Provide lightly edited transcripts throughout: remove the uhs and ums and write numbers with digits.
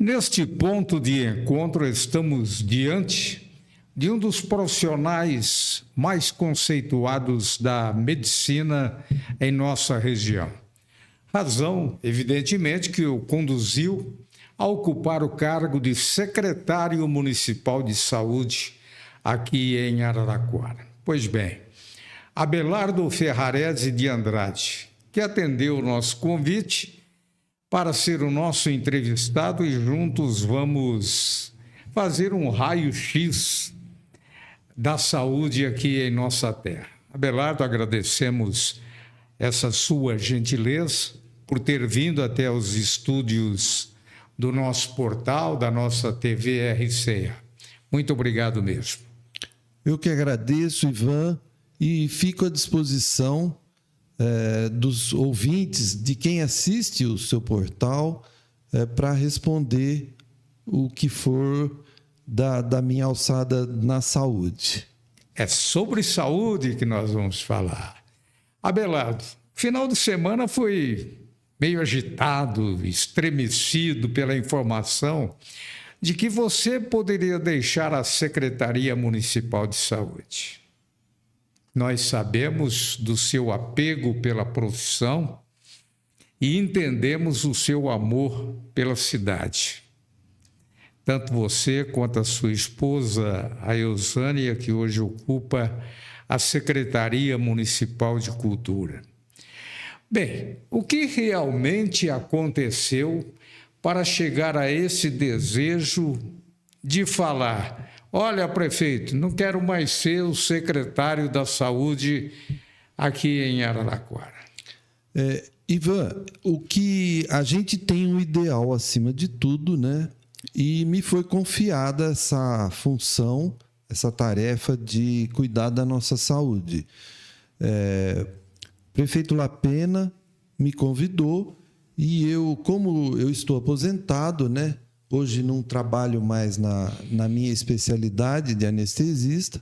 Neste ponto de encontro, estamos diante de um dos profissionais mais conceituados da medicina em nossa região. Razão, evidentemente, que o conduziu a ocupar o cargo de secretário municipal de saúde aqui em Araraquara. Pois bem, Abelardo Ferrarese de Andrade, que atendeu o nosso convite para ser o nosso entrevistado e juntos vamos fazer um raio-x da saúde aqui em nossa terra. Abelardo, agradecemos essa sua gentileza por ter vindo até os estúdios do nosso portal, da nossa TV RCA. Muito obrigado mesmo. Eu que agradeço, Ivan, e fico à disposição dos ouvintes, de quem assiste o seu portal, para responder o que for da minha alçada na saúde. É sobre saúde que nós vamos falar. Abelardo, final de semana foi meio agitado, estremecido pela informação de que você poderia deixar a Secretaria Municipal de Saúde. Nós sabemos do seu apego pela profissão e entendemos o seu amor pela cidade. Tanto você quanto a sua esposa, a Eusânia, que hoje ocupa a Secretaria Municipal de Cultura. Bem, o que realmente aconteceu para chegar a esse desejo de falar: olha, prefeito, não quero mais ser o secretário da saúde aqui em Araraquara? Ivan, o que a gente tem um ideal acima de tudo, né? E me foi confiada essa função, essa tarefa de cuidar da nossa saúde. Prefeito Lapena me convidou e eu, como eu estou aposentado, né? Hoje não trabalho mais na minha especialidade de anestesista.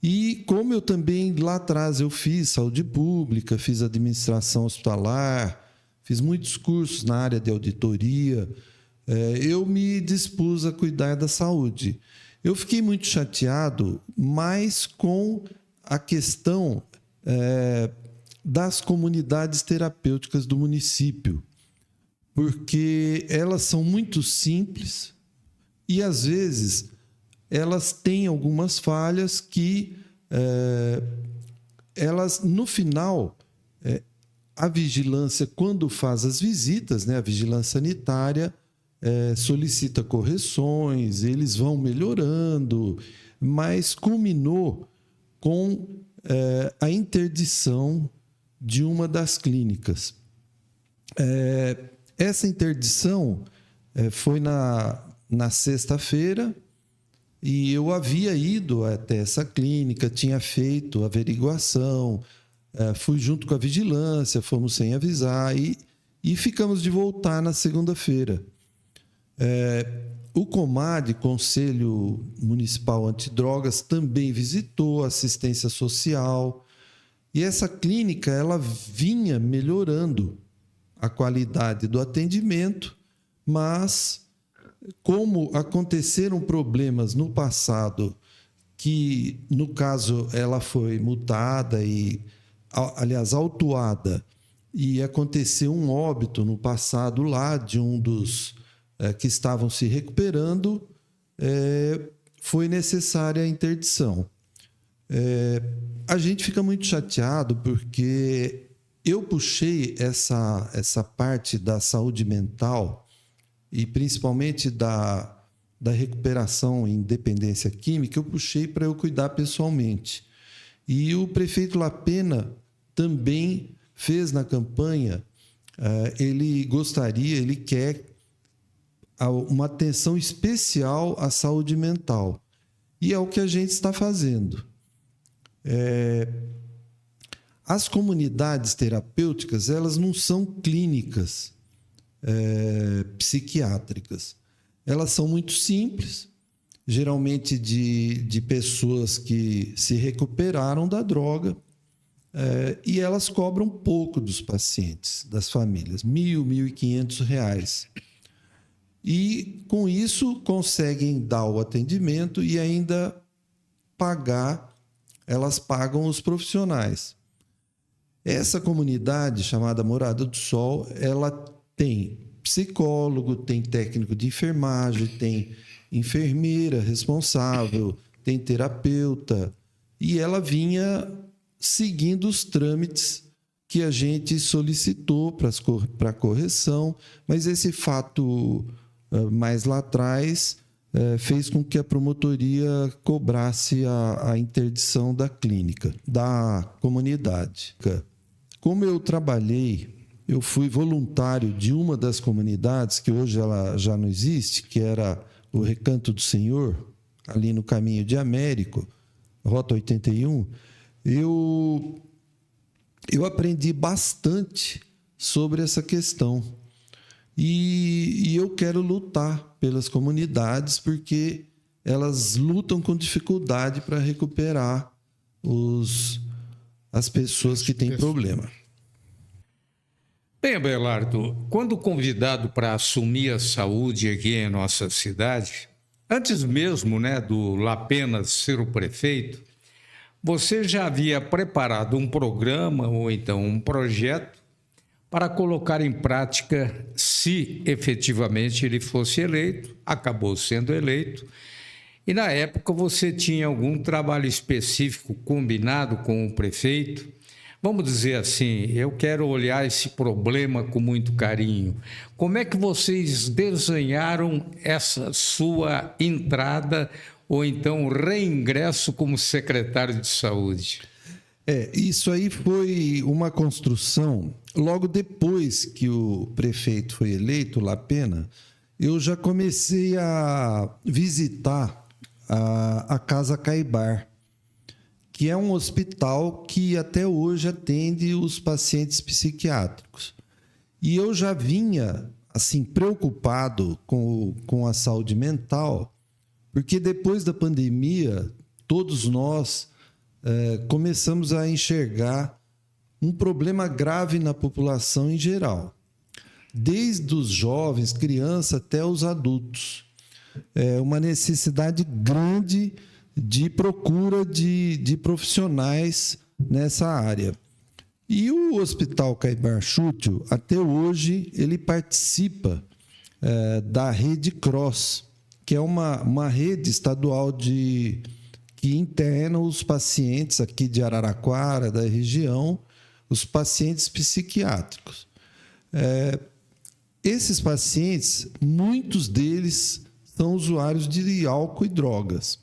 E como eu também lá atrás eu fiz saúde pública, fiz administração hospitalar, fiz muitos cursos na área de auditoria, eu me dispus a cuidar da saúde. Eu fiquei muito chateado, mas com a questão das comunidades terapêuticas do município, porque elas são muito simples e, às vezes, elas têm algumas falhas que elas, no final, a vigilância, quando faz as visitas, né, a vigilância sanitária solicita correções, eles vão melhorando, mas culminou com a interdição de uma das clínicas. Essa interdição foi na sexta-feira e eu havia ido até essa clínica, tinha feito a averiguação, fui junto com a vigilância, fomos sem avisar e ficamos de voltar na segunda-feira. O COMAD, Conselho Municipal Antidrogas, também visitou a assistência social e essa clínica ela vinha melhorando a qualidade do atendimento, mas como aconteceram problemas no passado, que no caso ela foi multada e, aliás, autuada, e aconteceu um óbito no passado lá de um dos que estavam se recuperando, foi necessária a interdição. A gente fica muito chateado porque eu puxei essa parte da saúde mental e principalmente da recuperação em dependência química, eu puxei para eu cuidar pessoalmente. E o prefeito Lapena também fez na campanha, ele quer uma atenção especial à saúde mental. E é o que a gente está fazendo. As comunidades terapêuticas, elas não são clínicas psiquiátricas. Elas são muito simples, geralmente de pessoas que se recuperaram da droga, e elas cobram pouco dos pacientes, das famílias, R$ 1.000, R$ 1.500. e, com isso, conseguem dar o atendimento e ainda elas pagam os profissionais. Essa comunidade, chamada Morada do Sol, ela tem psicólogo, tem técnico de enfermagem, tem enfermeira responsável, tem terapeuta, e ela vinha seguindo os trâmites que a gente solicitou para correção, mas esse fato mais lá atrás fez com que a promotoria cobrasse a interdição da clínica, da comunidade. Como eu fui voluntário de uma das comunidades, que hoje ela já não existe, que era o Recanto do Senhor, ali no caminho de Américo, Rota 81, eu aprendi bastante sobre essa questão. E eu quero lutar pelas comunidades, porque elas lutam com dificuldade para recuperar as pessoas que têm problema. Bem, Abelardo, quando convidado para assumir a saúde aqui em nossa cidade, antes mesmo, do Lapenas ser o prefeito, você já havia preparado um programa ou então um projeto para colocar em prática se efetivamente ele fosse eleito, acabou sendo eleito, e na época você tinha algum trabalho específico combinado com o prefeito. Vamos dizer assim, eu quero olhar esse problema com muito carinho. Como é que vocês desenharam essa sua entrada ou então reingresso como secretário de saúde? Isso aí foi uma construção. Logo depois que o prefeito foi eleito, Lapena, eu já comecei a visitar a Casa Caibar, que é um hospital que até hoje atende os pacientes psiquiátricos. E eu já vinha assim preocupado com a saúde mental, porque depois da pandemia, todos nós começamos a enxergar um problema grave na população em geral, desde os jovens, crianças, até os adultos. Uma necessidade grande de procura de profissionais nessa área. E o Hospital Caibar Chútil, até hoje, ele participa da Rede CROSS, que é uma rede estadual que interna os pacientes aqui de Araraquara, da região, os pacientes psiquiátricos. Esses pacientes, muitos deles são usuários de álcool e drogas.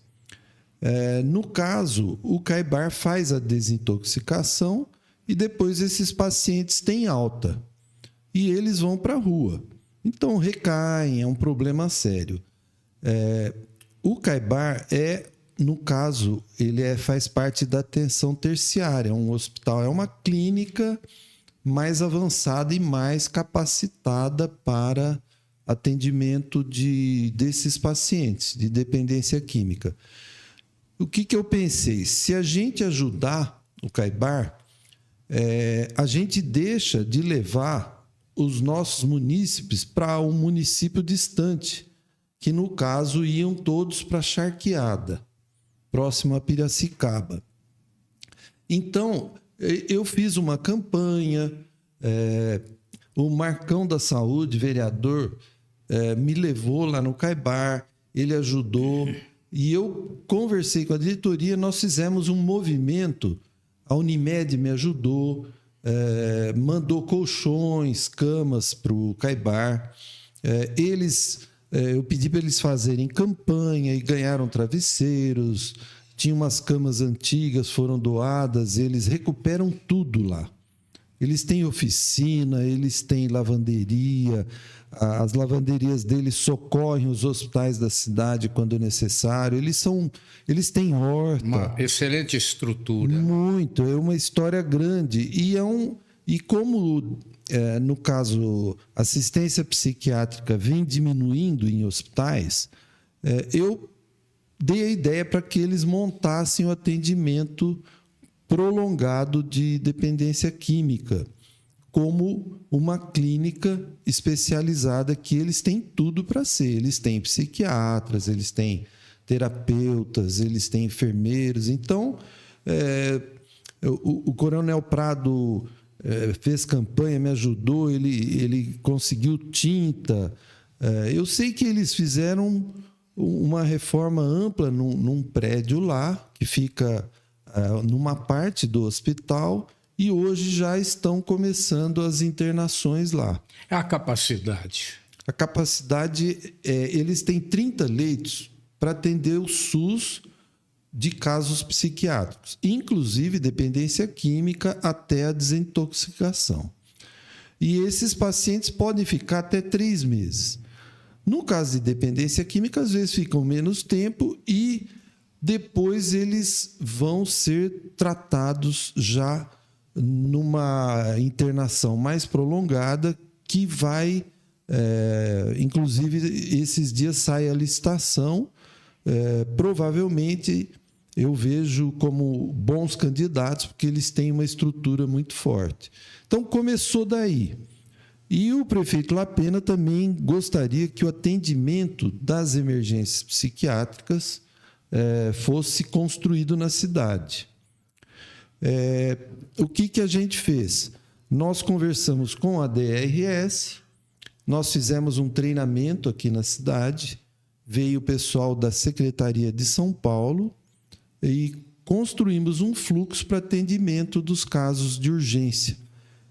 No caso, o Caibar faz a desintoxicação e depois esses pacientes têm alta e eles vão para a rua. Então, recaem, é um problema sério. O Caibar no caso, ele faz parte da atenção terciária, é um hospital, é uma clínica mais avançada e mais capacitada para atendimento desses pacientes de dependência química. O que eu pensei? Se a gente ajudar o Caibar, a gente deixa de levar os nossos munícipes para um município distante, que no caso iam todos para Charqueada, próximo a Piracicaba. Então, eu fiz uma campanha, o Marcão da Saúde, vereador, me levou lá no Caibar, ele ajudou, e eu conversei com a diretoria, nós fizemos um movimento, a Unimed me ajudou, mandou colchões, camas para o Caibar, eu pedi para eles fazerem campanha e ganharam travesseiros, tinha umas camas antigas, foram doadas, eles recuperam tudo lá. Eles têm oficina, eles têm lavanderia, as lavanderias deles socorrem os hospitais da cidade quando necessário, eles têm horta. Uma excelente estrutura. Muito, é uma história grande. E como, no caso, assistência psiquiátrica vem diminuindo em hospitais, eu dei a ideia para que eles montassem o atendimento prolongado de dependência química, como uma clínica especializada que eles têm tudo para ser. Eles têm psiquiatras, eles têm terapeutas, eles têm enfermeiros. Então, o Coronel Prado fez campanha, me ajudou, ele conseguiu tinta. Eu sei que eles fizeram uma reforma ampla num prédio lá, que fica numa parte do hospital, e hoje já estão começando as internações lá. A capacidade? A capacidade, eles têm 30 leitos para atender o SUS de casos psiquiátricos, inclusive dependência química até a desintoxicação. E esses pacientes podem ficar até 3 meses. No caso de dependência química, às vezes ficam menos tempo e depois eles vão ser tratados já numa internação mais prolongada, que vai, inclusive, esses dias sai a licitação, provavelmente eu vejo como bons candidatos, porque eles têm uma estrutura muito forte. Então, começou daí. E o prefeito Lapena também gostaria que o atendimento das emergências psiquiátricas fosse construído na cidade. O que a gente fez? Nós conversamos com a DRS, nós fizemos um treinamento aqui na cidade, veio o pessoal da Secretaria de São Paulo e construímos um fluxo para atendimento dos casos de urgência.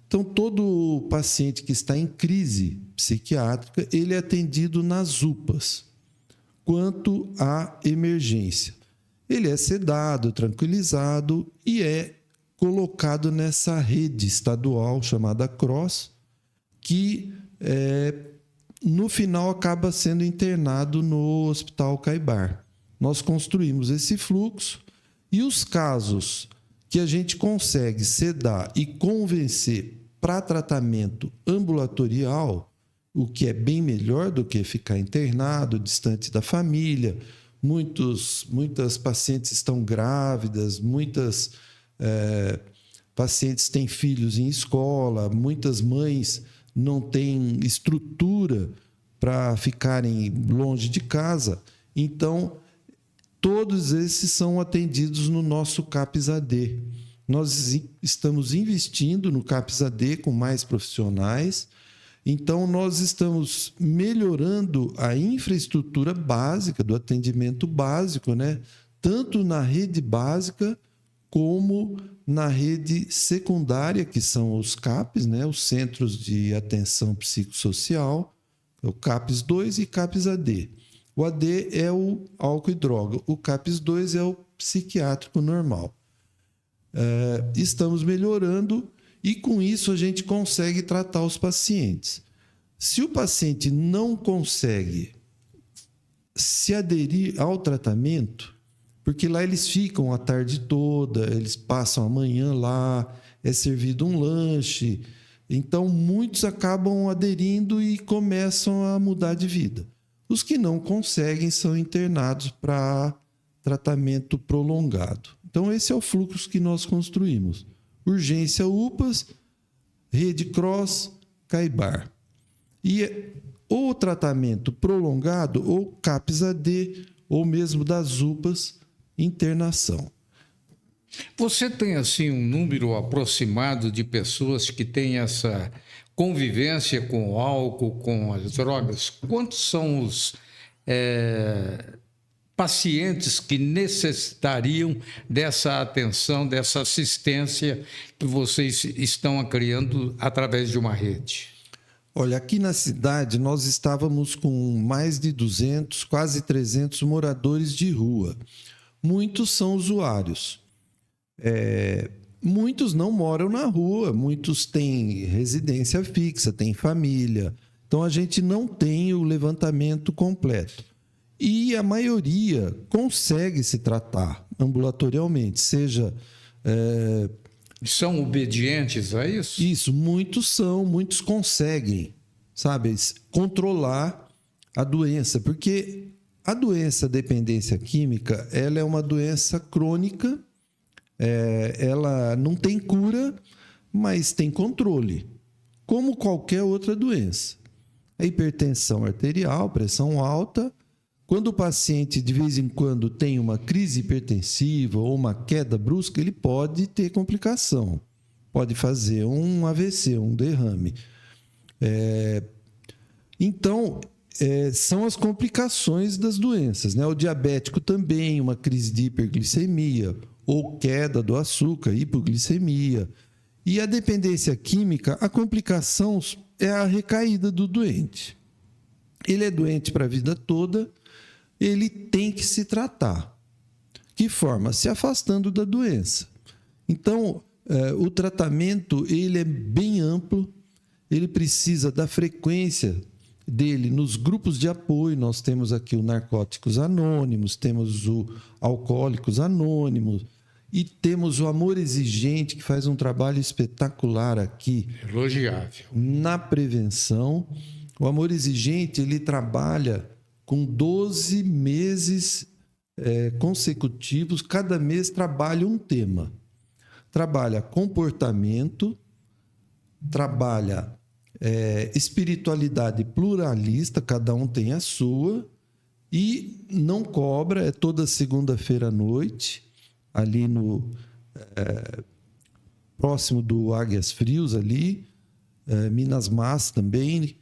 Então, todo paciente que está em crise psiquiátrica, ele é atendido nas UPAs, quanto à emergência. Ele é sedado, tranquilizado e é colocado nessa rede estadual chamada CROSS, que no final acaba sendo internado no Hospital Caibar. Nós construímos esse fluxo e os casos que a gente consegue sedar e convencer para tratamento ambulatorial, o que é bem melhor do que ficar internado, distante da família. Muitas pacientes estão grávidas, muitas pacientes têm filhos em escola, muitas mães não têm estrutura para ficarem longe de casa. Então, todos esses são atendidos no nosso CAPS-AD. Nós estamos investindo no CAPS-AD com mais profissionais. Então, nós estamos melhorando a infraestrutura básica do atendimento básico, né? Tanto na rede básica como na rede secundária, que são os CAPs, né? Os Centros de Atenção Psicossocial, o CAPS-2 e CAPS-AD. O AD é o álcool e droga, o CAPS-2 é o psiquiátrico normal. Estamos melhorando e, com isso, a gente consegue tratar os pacientes. Se o paciente não consegue se aderir ao tratamento, porque lá eles ficam a tarde toda, eles passam a manhã lá, é servido um lanche, então muitos acabam aderindo e começam a mudar de vida. Os que não conseguem são internados para tratamento prolongado. Então, esse é o fluxo que nós construímos. Urgência UPAs, rede CROSS, Caibar. E ou tratamento prolongado, ou CAPS-AD, ou mesmo das UPAs, internação. Você tem, assim, um número aproximado de pessoas que têm essa convivência com o álcool, com as drogas? Quantos são os pacientes que necessitariam dessa atenção, dessa assistência que vocês estão criando através de uma rede? Olha, aqui na cidade nós estávamos com mais de 200, quase 300 moradores de rua. Muitos são usuários. Muitos não moram na rua, muitos têm residência fixa, têm família. Então, a gente não tem o levantamento completo. E a maioria consegue se tratar ambulatorialmente, seja... São obedientes a isso? Isso, muitos conseguem, sabe, controlar a doença, porque a doença dependência química, ela é uma doença crônica, ela não tem cura, mas tem controle. como qualquer outra doença. A hipertensão arterial, pressão alta. Quando o paciente, de vez em quando, tem uma crise hipertensiva ou uma queda brusca, ele pode ter complicação. Pode fazer um AVC, um derrame. Então, são as complicações das doenças, né? O diabético também, uma crise de hiperglicemia ou queda do açúcar, hipoglicemia. E a dependência química, a complicação é a recaída do doente. Ele é doente para a vida toda, ele tem que se tratar. Que forma? Se afastando da doença. Então, o tratamento ele é bem amplo, ele precisa da frequência dele nos grupos de apoio. Nós temos aqui o Narcóticos Anônimos, temos o Alcoólicos Anônimos e temos o Amor Exigente, que faz um trabalho espetacular aqui. Elogiável. Na prevenção. O Amor Exigente, ele trabalha com 12 meses consecutivos, cada mês trabalha um tema. Trabalha comportamento, trabalha espiritualidade pluralista, cada um tem a sua, e não cobra, é toda segunda-feira à noite, ali no próximo do Águias Frios, ali, Minas Mas também,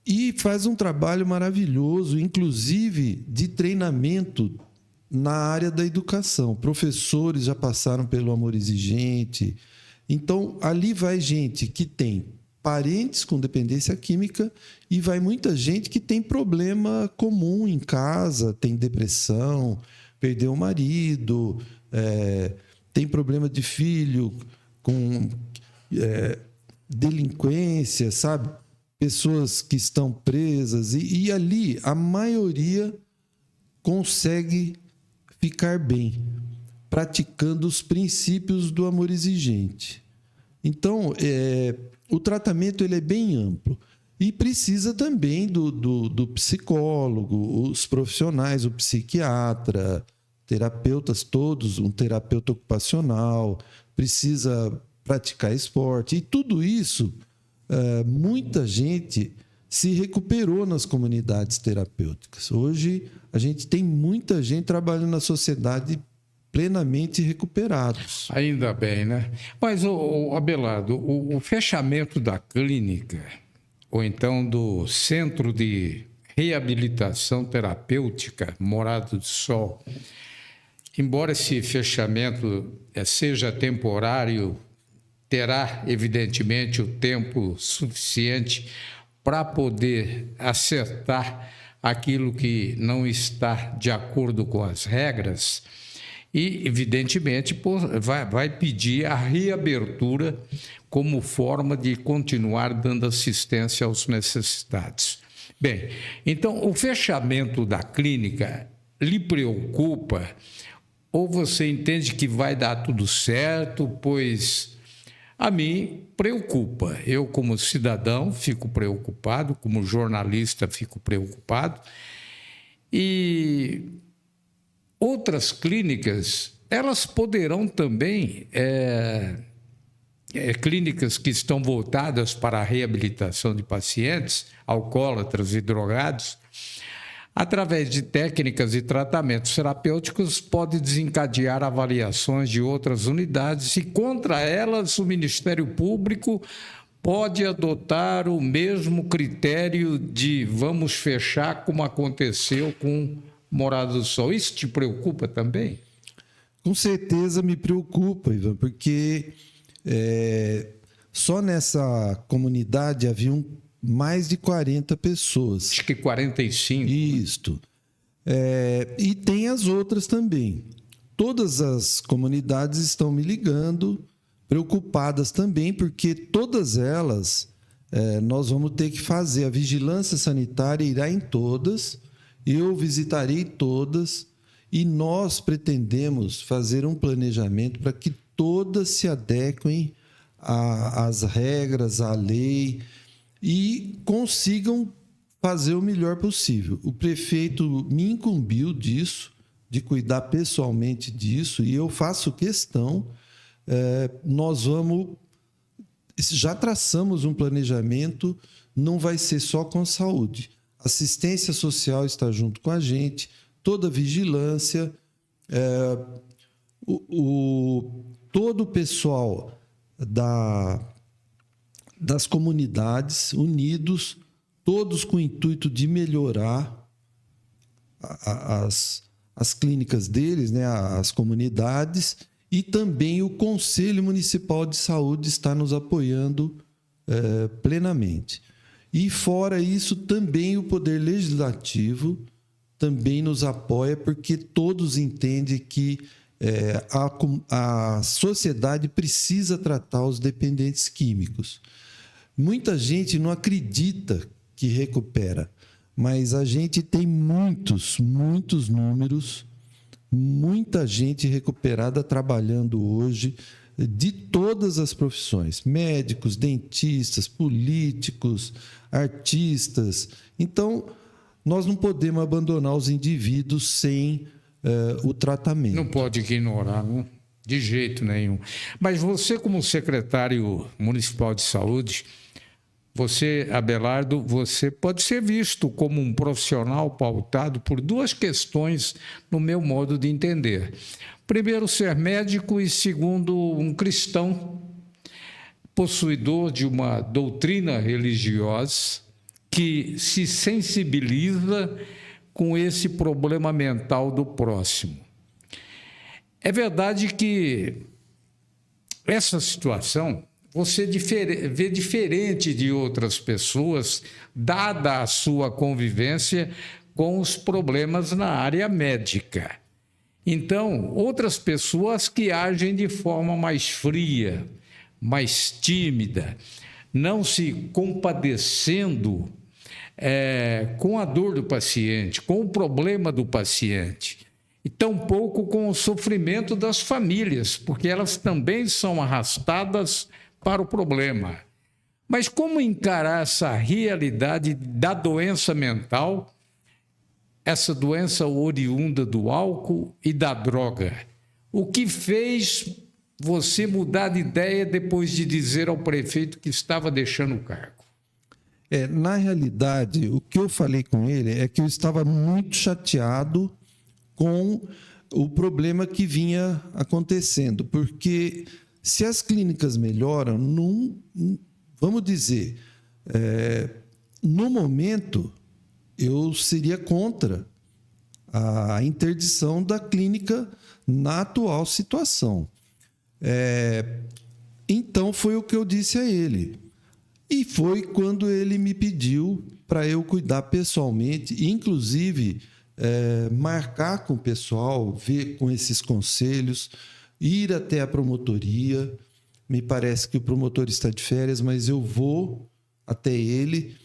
e faz um trabalho maravilhoso, inclusive de treinamento na área da educação. Professores já passaram pelo Amor Exigente. Então, ali vai gente que tem parentes com dependência química e vai muita gente que tem problema comum em casa, tem depressão, perdeu o marido, tem problema de filho, com delinquência, sabe? Pessoas que estão presas. E ali, a maioria consegue ficar bem, praticando os princípios do Amor Exigente. Então, o tratamento ele é bem amplo e precisa também do psicólogo, os profissionais, o psiquiatra, terapeutas todos, um terapeuta ocupacional, precisa praticar esporte. E tudo isso, muita gente se recuperou nas comunidades terapêuticas. Hoje, a gente tem muita gente trabalhando na sociedade plenamente recuperados. Ainda bem, né? Mas, Abelardo, o fechamento da clínica, ou então do Centro de Reabilitação Terapêutica Morada do Sol, embora esse fechamento seja temporário, terá, evidentemente, o tempo suficiente para poder acertar aquilo que não está de acordo com as regras e, evidentemente, vai pedir a reabertura como forma de continuar dando assistência aos necessitados. Bem, então, o fechamento da clínica lhe preocupa ou você entende que vai dar tudo certo? Pois a mim preocupa. Eu, como cidadão, fico preocupado, como jornalista, fico preocupado. E outras clínicas, elas poderão também, clínicas que estão voltadas para a reabilitação de pacientes, alcoólatras e drogados, através de técnicas e tratamentos terapêuticos, pode desencadear avaliações de outras unidades e, contra elas, o Ministério Público pode adotar o mesmo critério de vamos fechar, como aconteceu com Morada do Sol. Isso te preocupa também? Com certeza me preocupa, Ivan, porque só nessa comunidade haviam mais de 40 pessoas. Acho que 45. Isto. E tem as outras também. Todas as comunidades estão me ligando, preocupadas também, porque todas elas nós vamos ter que fazer. A vigilância sanitária irá em todas, eu visitarei todas, e nós pretendemos fazer um planejamento para que todas se adequem às regras, à lei, e consigam fazer o melhor possível. O prefeito me incumbiu disso, de cuidar pessoalmente disso, e eu faço questão. Nós vamos já traçamos um planejamento, não vai ser só com saúde. Assistência social está junto com a gente, toda a vigilância, todo o pessoal das comunidades unidos, todos com o intuito de melhorar as clínicas deles, né, as comunidades, e também o Conselho Municipal de Saúde está nos apoiando plenamente. E fora isso, também o Poder Legislativo também nos apoia, porque todos entendem que a sociedade precisa tratar os dependentes químicos. Muita gente não acredita que recupera, mas a gente tem muitos números, muita gente recuperada trabalhando hoje, de todas as profissões, médicos, dentistas, políticos, artistas. Então, nós não podemos abandonar os indivíduos sem o tratamento. Não pode ignorar, não? De jeito nenhum. Mas você, como secretário municipal de saúde, você, Abelardo, você pode ser visto como um profissional pautado por duas questões no meu modo de entender. Primeiro, ser médico e, segundo, um cristão possuidor de uma doutrina religiosa que se sensibiliza com esse problema mental do próximo. É verdade que essa situação você vê diferente de outras pessoas, dada a sua convivência com os problemas na área médica. Então, outras pessoas que agem de forma mais fria, mais tímida, não se compadecendo com a dor do paciente, com o problema do paciente, e tampouco com o sofrimento das famílias, porque elas também são arrastadas para o problema. Mas como encarar essa realidade da doença mental, essa doença oriunda do álcool e da droga? O que fez você mudar de ideia depois de dizer ao prefeito que estava deixando o cargo? Na realidade, o que eu falei com ele é que eu estava muito chateado com o problema que vinha acontecendo, porque se as clínicas melhoram, vamos dizer, no momento eu seria contra a interdição da clínica na atual situação. Então foi o que eu disse a ele. E foi quando ele me pediu para eu cuidar pessoalmente, inclusive marcar com o pessoal, ver com esses conselhos, ir até a promotoria. Me parece que o promotor está de férias, mas eu vou até ele.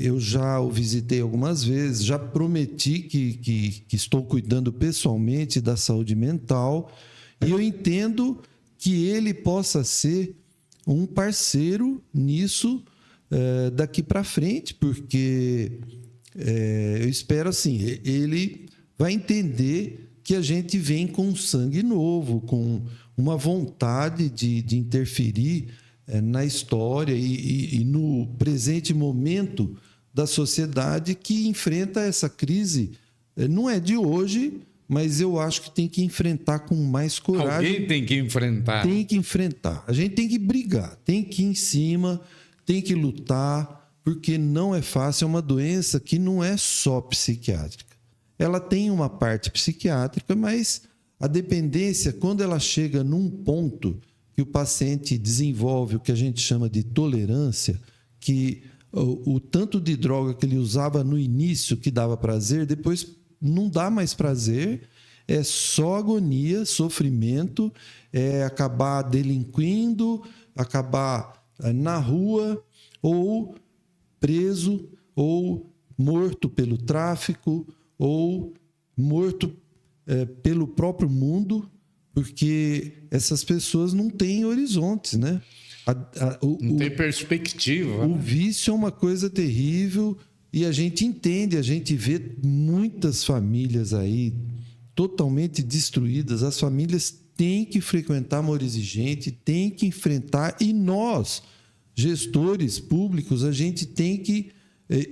Eu já o visitei algumas vezes, já prometi que estou cuidando pessoalmente da saúde mental, e eu entendo que ele possa ser um parceiro nisso daqui para frente, porque eu espero assim, ele vai entender que a gente vem com sangue novo, com uma vontade de interferir na história e no presente momento da sociedade que enfrenta essa crise. Não é de hoje, mas eu acho que tem que enfrentar com mais coragem. Alguém tem que enfrentar. Tem que enfrentar. A gente tem que brigar, tem que ir em cima, tem que lutar, porque não é fácil. É uma doença que não é só psiquiátrica. Ela tem uma parte psiquiátrica, mas a dependência, quando ela chega num ponto que o paciente desenvolve o que a gente chama de tolerância, que o tanto de droga que ele usava no início que dava prazer, depois não dá mais prazer, é só agonia, sofrimento, acabar delinquindo, acabar na rua, ou preso, ou morto pelo tráfico, ou morto pelo próprio mundo, porque essas pessoas não têm horizontes, né? Não tem perspectiva. O vício é uma coisa terrível e a gente entende, a gente vê muitas famílias aí totalmente destruídas. As famílias tem que frequentar Moura Exigente, tem que enfrentar, e nós, gestores públicos, a gente tem que...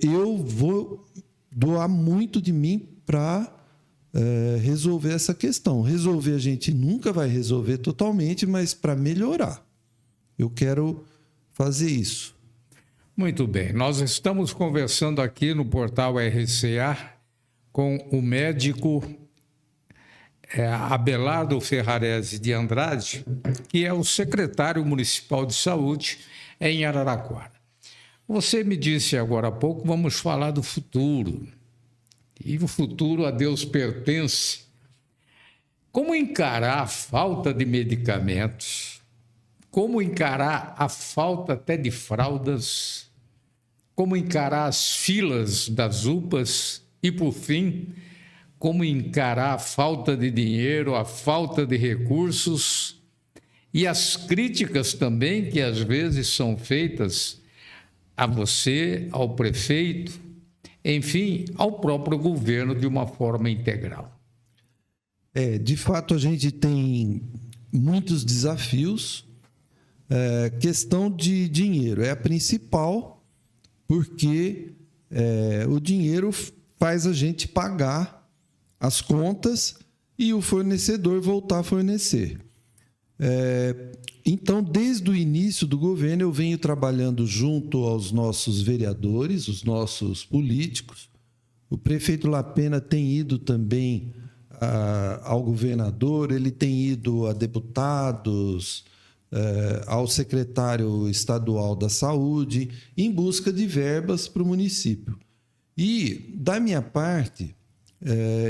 Eu vou doar muito de mim para resolver essa questão. Resolver a gente nunca vai resolver totalmente, mas para melhorar. Eu quero fazer isso. Muito bem. Nós estamos conversando aqui no portal RCA com o médico Abelardo Ferrarese de Andrade, que é o secretário municipal de saúde em Araraquara. Você me disse agora há pouco, vamos falar do futuro. E o futuro a Deus pertence. Como encarar a falta de medicamentos? Como encarar a falta até de fraldas? Como encarar as filas das UPAs? E, por fim, como encarar a falta de dinheiro, a falta de recursos e as críticas também que às vezes são feitas a você, ao prefeito, enfim, ao próprio governo de uma forma integral. De fato, a gente tem muitos desafios. Questão de dinheiro é a principal, porque o dinheiro faz a gente pagar as contas e o fornecedor voltar a fornecer. Então, desde o início do governo, eu venho trabalhando junto aos nossos vereadores, os nossos políticos. O prefeito Lapena tem ido também ao governador, ele tem ido a deputados, ao secretário estadual da saúde, em busca de verbas para o município. E, da minha parte,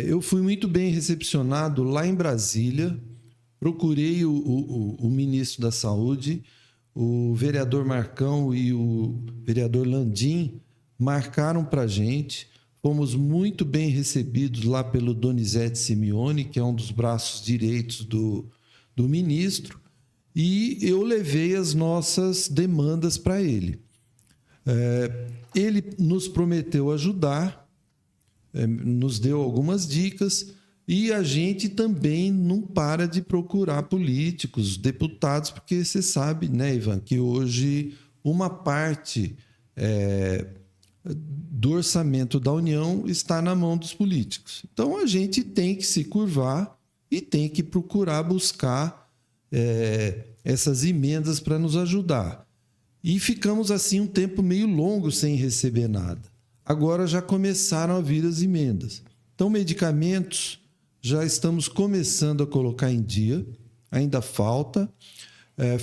eu fui muito bem recepcionado lá em Brasília. Procurei o ministro da Saúde, o vereador Marcão e o vereador Landim marcaram para a gente. Fomos muito bem recebidos lá pelo Donizete Simeone, que é um dos braços direitos do ministro, e eu levei as nossas demandas para ele. Ele nos prometeu ajudar, nos deu algumas dicas, e a gente também não para de procurar políticos, deputados, porque você sabe, né, Ivan, que hoje uma parte do orçamento da União está na mão dos políticos. Então, a gente tem que se curvar e tem que procurar buscar essas emendas para nos ajudar. E ficamos assim um tempo meio longo sem receber nada. Agora já começaram a vir as emendas. Então, medicamentos... já estamos começando a colocar em dia, ainda falta.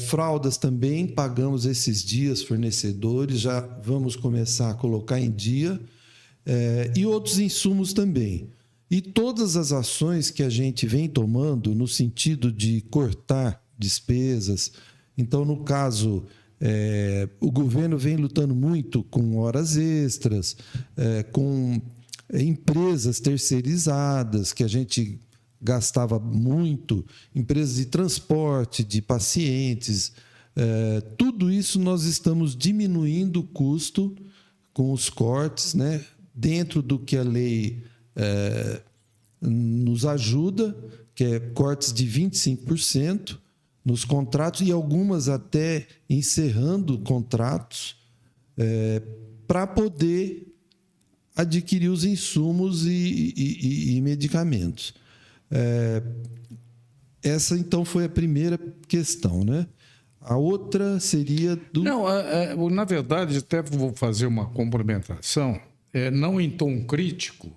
Fraldas também, pagamos esses dias fornecedores, já vamos começar a colocar em dia. E outros insumos também. E todas as ações que a gente vem tomando no sentido de cortar despesas. Então, no caso, o governo vem lutando muito com horas extras, com... empresas terceirizadas, que a gente gastava muito, empresas de transporte de pacientes, tudo isso nós estamos diminuindo o custo com os cortes, né? Dentro do que a lei nos ajuda, que é cortes de 25% nos contratos, e algumas até encerrando contratos, para poder adquirir os insumos e medicamentos. Essa, então, foi a primeira questão, né? A outra seria do... Não, na verdade, até vou fazer uma complementação, não em tom crítico,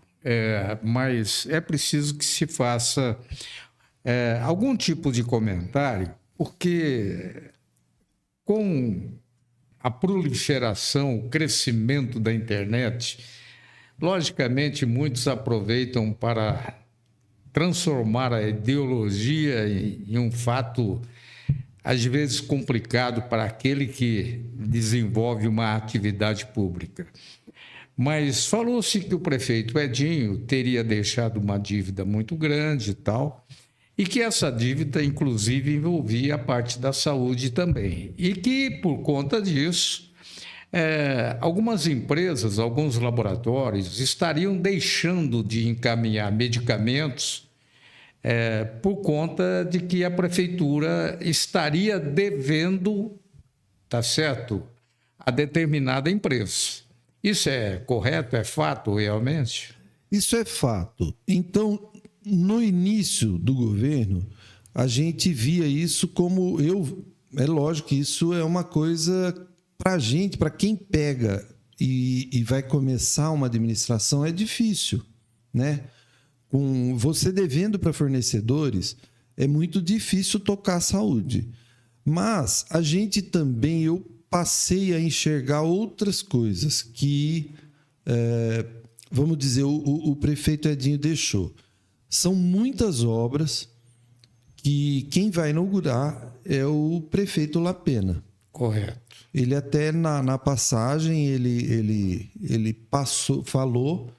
mas é preciso que se faça algum tipo de comentário, porque com a proliferação, o crescimento da internet... logicamente, muitos aproveitam para transformar a ideologia em um fato, às vezes, complicado para aquele que desenvolve uma atividade pública. Mas falou-se que o prefeito Edinho teria deixado uma dívida muito grande e tal, e que essa dívida, inclusive, envolvia a parte da saúde também. E que, por conta disso, algumas empresas, alguns laboratórios estariam deixando de encaminhar medicamentos por conta de que a prefeitura estaria devendo, tá certo, a determinada empresa. Isso é correto? É fato realmente? Isso é fato. Então, no início do governo, a gente via isso como é lógico que isso é uma coisa para a gente, para quem pega e vai começar uma administração, é difícil, né? Com você devendo para fornecedores, é muito difícil tocar a saúde. Mas a gente também, eu passei a enxergar outras coisas que, vamos dizer, o prefeito Edinho deixou. São muitas obras que quem vai inaugurar é o prefeito Lapena. Correto. Ele até na passagem, ele falou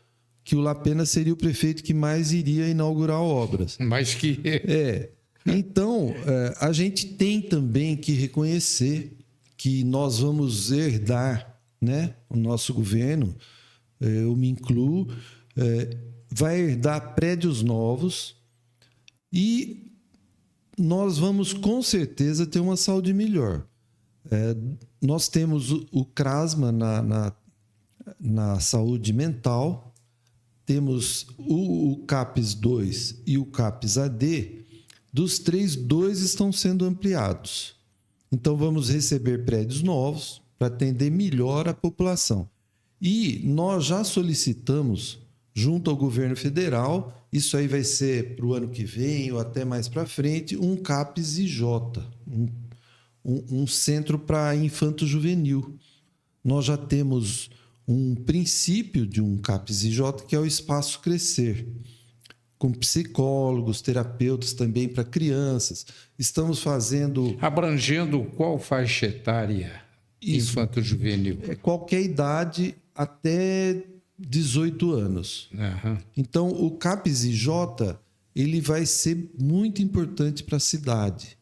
que o Lapena seria o prefeito que mais iria inaugurar obras. Mas que... Então, a gente tem também que reconhecer que nós vamos herdar, né? O nosso governo, eu me incluo, vai herdar prédios novos e nós vamos, com certeza, ter uma saúde melhor. Nós temos o CRASMA na saúde mental, temos o CAPES 2 e o CAPES AD. Dos 3, 2 estão sendo ampliados. Então, vamos receber prédios novos para atender melhor a população. E nós já solicitamos, junto ao governo federal, isso aí vai ser para o ano que vem ou até mais para frente, um CAPES IJ, um centro para infanto-juvenil. Nós já temos um princípio de um CAPES IJ, que é o Espaço Crescer, com psicólogos, terapeutas também para crianças. Estamos fazendo... Abrangendo qual faixa etária? Infanto-juvenil? Qualquer idade até 18 anos. Uhum. Então, o CAPES IJ ele vai ser muito importante para a cidade.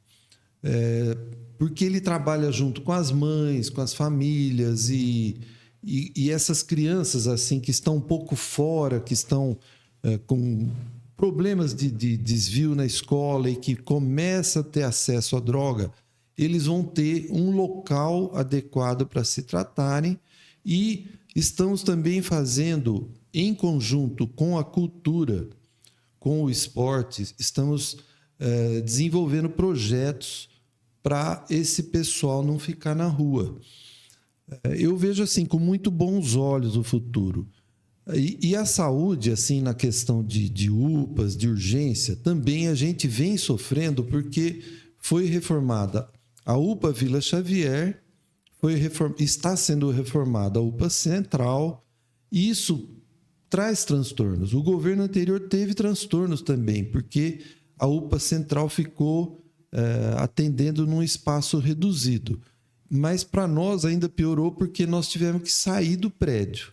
Porque ele trabalha junto com as mães, com as famílias e essas crianças assim que estão um pouco fora, que estão com problemas de desvio na escola e que começam a ter acesso à droga, eles vão ter um local adequado para se tratarem e estamos também fazendo, em conjunto com a cultura, com o esporte, estamos desenvolvendo projetos para esse pessoal não ficar na rua. Eu vejo assim com muito bons olhos o futuro. E a saúde, assim, na questão de UPAs, de urgência, também a gente vem sofrendo porque foi reformada a UPA Vila Xavier, está sendo reformada a UPA Central, e isso traz transtornos. O governo anterior teve transtornos também, porque a UPA Central ficou atendendo num espaço reduzido. Mas para nós ainda piorou porque nós tivemos que sair do prédio.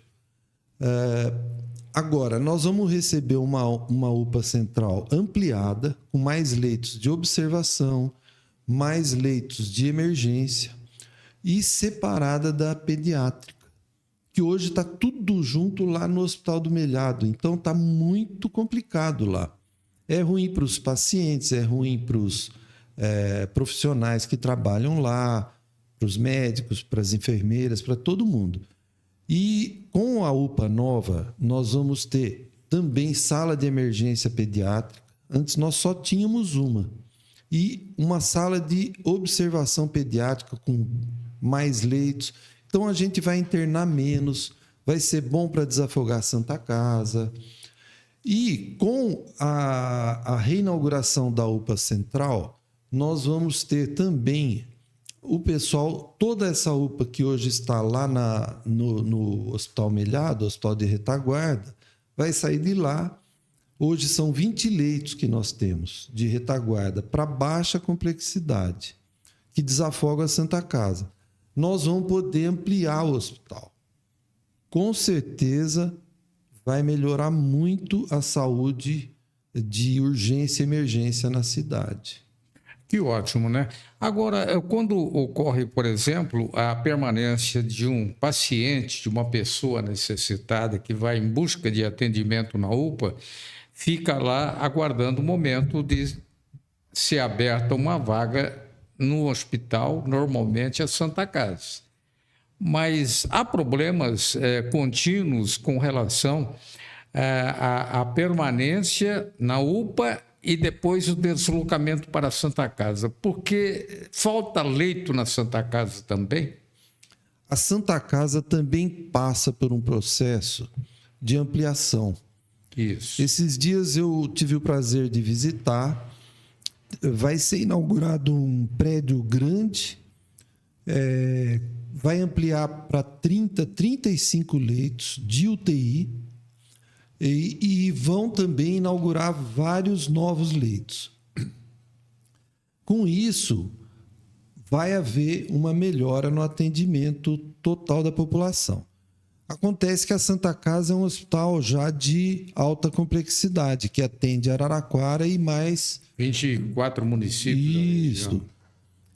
Agora, nós vamos receber uma UPA Central ampliada, com mais leitos de observação, mais leitos de emergência e separada da pediátrica, que hoje está tudo junto lá no Hospital do Melhado. Então, está muito complicado lá. É ruim para os pacientes, é ruim para os profissionais que trabalham lá, para os médicos, para as enfermeiras, para todo mundo. E com a UPA nova, nós vamos ter também sala de emergência pediátrica. Antes nós só tínhamos uma. E uma sala de observação pediátrica com mais leitos. Então a gente vai internar menos, vai ser bom para desafogar a Santa Casa. E com a reinauguração da UPA Central, nós vamos ter também o pessoal, toda essa UPA que hoje está lá no Hospital Melhado, Hospital de Retaguarda, vai sair de lá. Hoje são 20 leitos que nós temos de retaguarda para baixa complexidade, que desafogam a Santa Casa. Nós vamos poder ampliar o hospital. Com certeza vai melhorar muito a saúde de urgência e emergência na cidade. Que ótimo, né? Agora, quando ocorre, por exemplo, a permanência de um paciente, de uma pessoa necessitada que vai em busca de atendimento na UPA, fica lá aguardando o momento de ser aberta uma vaga no hospital, normalmente a Santa Casa. Mas há problemas contínuos com relação à permanência na UPA e depois o deslocamento para a Santa Casa, porque falta leito na Santa Casa também. A Santa Casa também passa por um processo de ampliação. Isso. Esses dias eu tive o prazer de visitar. Vai ser inaugurado um prédio grande, vai ampliar para 35 leitos de UTI e vão também inaugurar vários novos leitos. Com isso, vai haver uma melhora no atendimento total da população. Acontece que a Santa Casa é um hospital já de alta complexidade, que atende Araraquara e mais 24 municípios. Isso.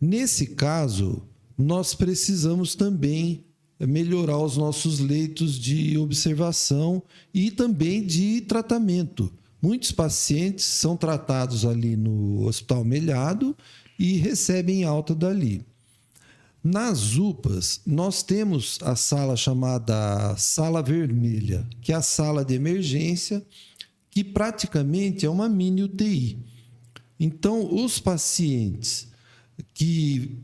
Nesse caso, nós precisamos também melhorar os nossos leitos de observação e também de tratamento. Muitos pacientes são tratados ali no Hospital Melhado e recebem alta dali. Nas UPAs, nós temos a sala chamada Sala Vermelha, que é a sala de emergência, que praticamente é uma mini UTI. Então, os pacientes,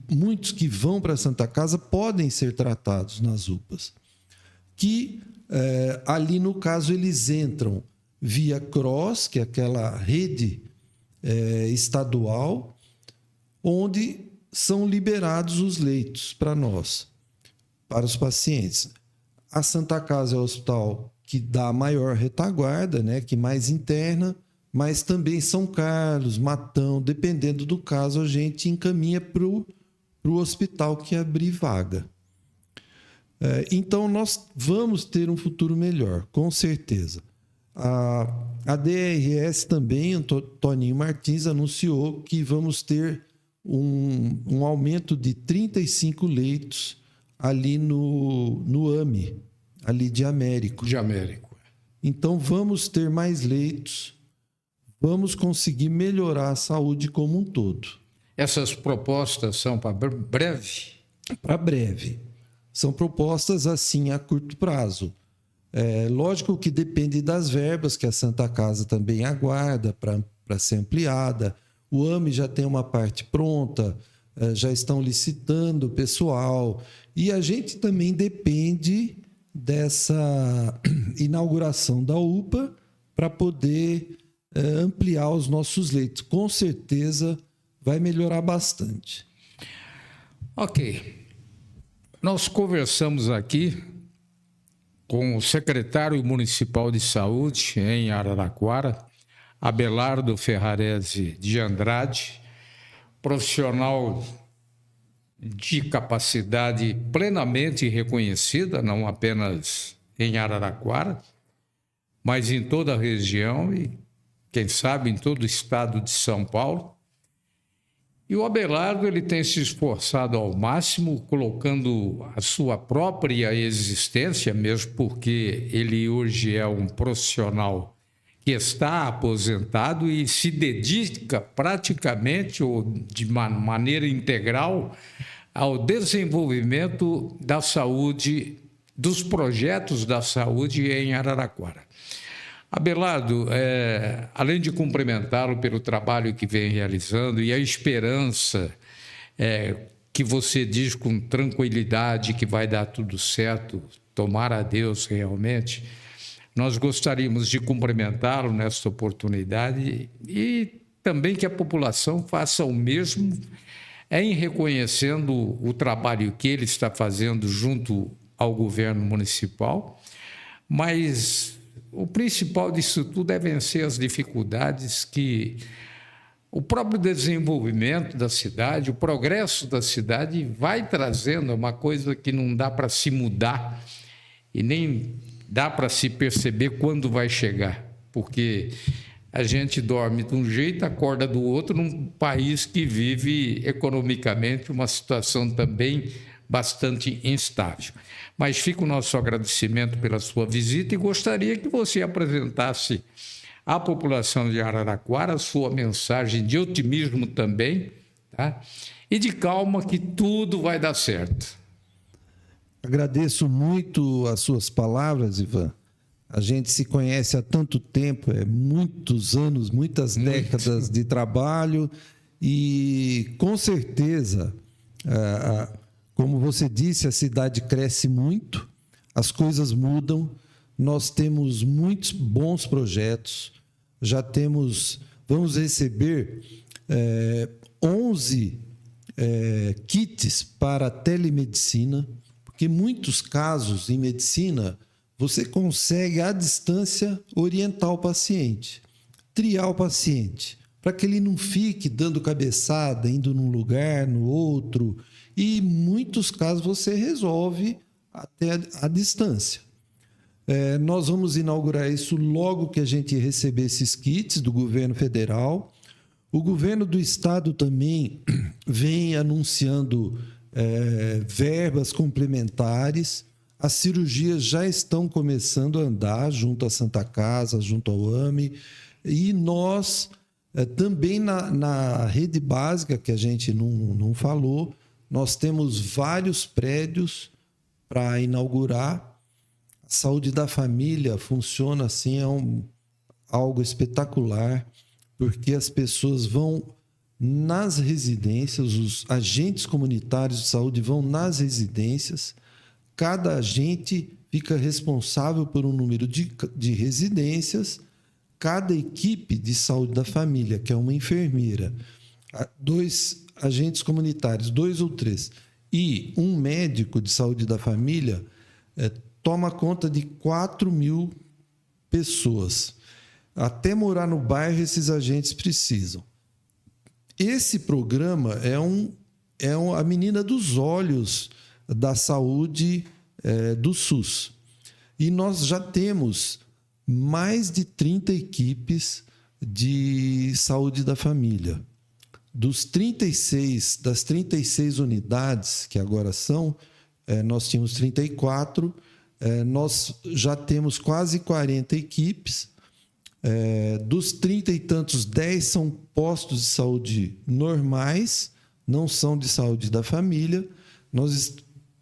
muitos que vão para a Santa Casa, podem ser tratados nas UPAs. Ali, no caso, eles entram via CROSS, que é aquela rede estadual, onde são liberados os leitos para nós, para os pacientes. A Santa Casa é o hospital que dá a maior retaguarda, né, que mais interna, mas também São Carlos, Matão, dependendo do caso, a gente encaminha para o hospital que abrir vaga. Então, nós vamos ter um futuro melhor, com certeza. A DRS também, o Toninho Martins, anunciou que vamos ter um aumento de 35 leitos ali no AME, ali de Américo. Então, vamos ter mais leitos, vamos conseguir melhorar a saúde como um todo. Essas propostas são para breve? Para breve. São propostas, assim, a curto prazo. Lógico que depende das verbas, que a Santa Casa também aguarda para ser ampliada. O AME já tem uma parte pronta, já estão licitando o pessoal. E a gente também depende dessa inauguração da UPA para poder ampliar os nossos leitos. Com certeza vai melhorar bastante. Ok. Nós conversamos aqui com o secretário municipal de saúde em Araraquara, Abelardo Ferrarese de Andrade, profissional de capacidade plenamente reconhecida, não apenas em Araraquara, mas em toda a região e, quem sabe, em todo o estado de São Paulo. E o Abelardo ele tem se esforçado ao máximo, colocando a sua própria existência, mesmo porque ele hoje é um profissional que está aposentado e se dedica praticamente ou de maneira integral ao desenvolvimento da saúde, dos projetos da saúde em Araraquara. Abelardo, além de cumprimentá-lo pelo trabalho que vem realizando e a esperança que você diz com tranquilidade que vai dar tudo certo, tomara a Deus realmente, nós gostaríamos de cumprimentá-lo nesta oportunidade e também que a população faça o mesmo em reconhecendo o trabalho que ele está fazendo junto ao governo municipal, mas o principal disso tudo é vencer as dificuldades que o próprio desenvolvimento da cidade, o progresso da cidade vai trazendo, uma coisa que não dá para se mudar e nem dá para se perceber quando vai chegar, porque a gente dorme de um jeito, acorda do outro, num país que vive economicamente uma situação também bastante instável. Mas fica o nosso agradecimento pela sua visita e gostaria que você apresentasse à população de Araraquara sua mensagem de otimismo também, tá? E de calma, que tudo vai dar certo. Agradeço muito as suas palavras, Ivan. A gente se conhece há tanto tempo, muitos anos, muitas décadas de trabalho e, com certeza, como você disse, a cidade cresce muito, as coisas mudam, nós temos muitos bons projetos, vamos receber 11 kits para telemedicina, porque em muitos casos em medicina você consegue, à distância, orientar o paciente, triar o paciente, para que ele não fique dando cabeçada, indo num lugar, no outro. E, em muitos casos, você resolve até à distância. Nós vamos inaugurar isso logo que a gente receber esses kits do governo federal. O governo do estado também vem anunciando verbas complementares. As cirurgias já estão começando a andar junto à Santa Casa, junto ao AME, e nós também na rede básica, que a gente não falou, nós temos vários prédios para inaugurar. A saúde da família funciona assim, algo espetacular, porque as pessoas vão nas residências, os agentes comunitários de saúde vão nas residências. Cada agente fica responsável por um número de residências. Cada equipe de saúde da família, que é uma enfermeira, 2 agentes comunitários, 2 ou 3, e um médico de saúde da família, toma conta de 4.000 pessoas. Até morar no bairro, esses agentes precisam. Esse programa é a menina dos olhos da saúde do SUS. E nós já temos mais de 30 equipes de saúde da família. Das 36 unidades, que agora são, nós tínhamos 34, nós já temos quase 40 equipes. Dos 30 e tantos, 10 são postos de saúde normais, não são de saúde da família. Nós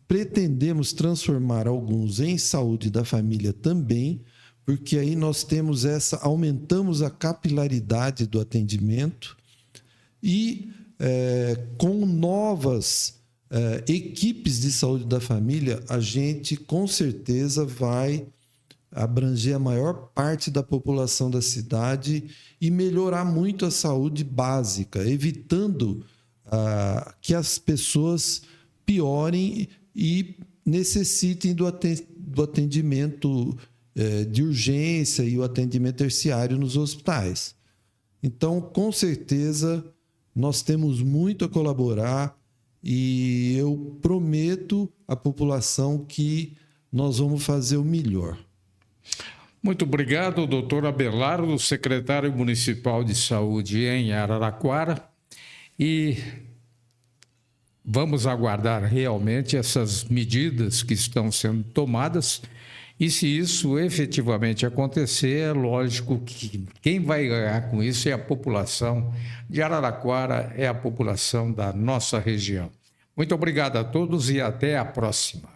pretendemos transformar alguns em saúde da família também, porque aí nós temos aumentamos a capilaridade do atendimento e com novas equipes de saúde da família, a gente com certeza vai abranger a maior parte da população da cidade e melhorar muito a saúde básica, evitando que as pessoas piorem e necessitem do atendimento de urgência e o atendimento terciário nos hospitais. Então, com certeza, nós temos muito a colaborar e eu prometo à população que nós vamos fazer o melhor. Muito obrigado, doutor Abelardo, secretário municipal de saúde em Araraquara. E vamos aguardar realmente essas medidas que estão sendo tomadas. E se isso efetivamente acontecer, é lógico que quem vai ganhar com isso é a população de Araraquara, é a população da nossa região. Muito obrigado a todos e até a próxima.